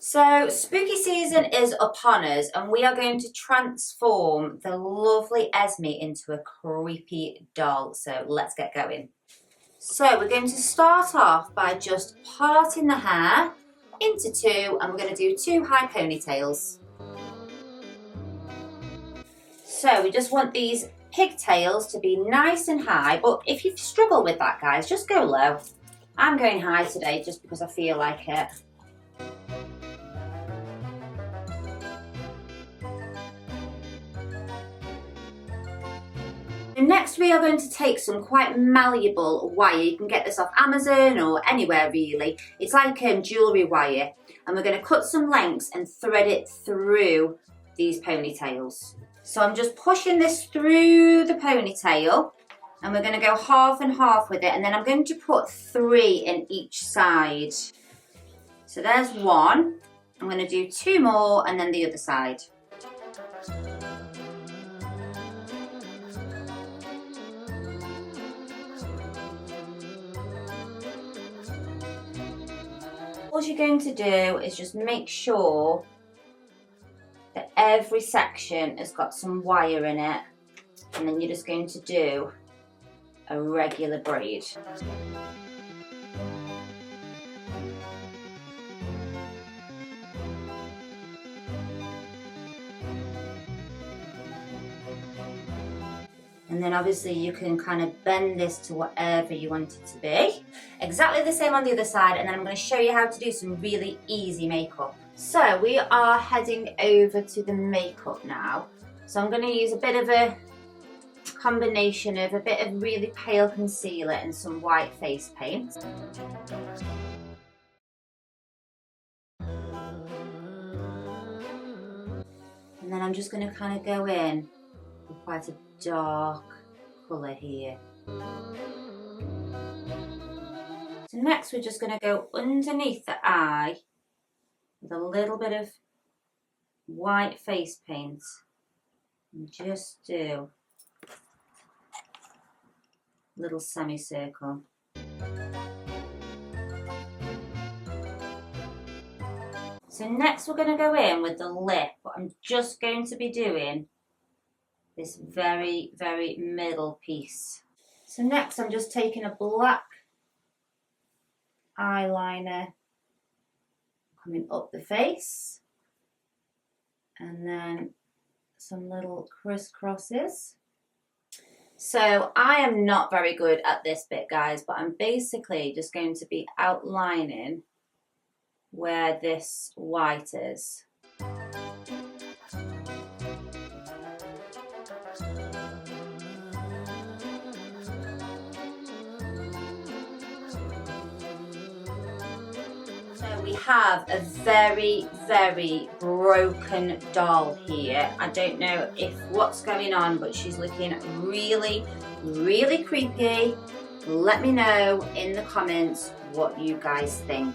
So, spooky season is upon us, and we are going to transform the lovely Esme into a creepy doll. So, let's get going. So, we're going to start off by just parting the hair into two, and we're going to do two high ponytails. So, we just want these pigtails to be nice and high, but if you struggle with that, guys, just go low. I'm going high today just because I feel like it. Next we are going to take some quite malleable wire. You can get this off Amazon or anywhere really. It's like jewellery wire, and we're going to cut some lengths and thread it through these ponytails. So I'm just pushing this through the ponytail, and we're going to go half and half with it, and then I'm going to put 3 in each side. So there's one. I'm going to do 2 more and then the other side. What you're going to do is just make sure that every section has got some wire in it, and then you're just going to do a regular braid. And then obviously you can kind of bend this to whatever you want it to be. Exactly the same on the other side, and then I'm going to show you how to do some really easy makeup. So we are heading over to the makeup now. So I'm going to use a bit of a combination of a bit of really pale concealer and some white face paint. And then I'm just going to kind of go in with quite a dark colour here. So next we're just going to go underneath the eye with a little bit of white face paint and just do a little semicircle. So next we're going to go in with the lip, but I'm just going to be doing this very, very middle piece. So next I'm just taking a black eyeliner, coming up the face, and then some little crisscrosses. So I am not very good at this bit, guys, but I'm basically just going to be outlining where this white is. So we have a very, very broken doll here. I don't know if what's going on, but she's looking really, really creepy. Let me know in the comments what you guys think.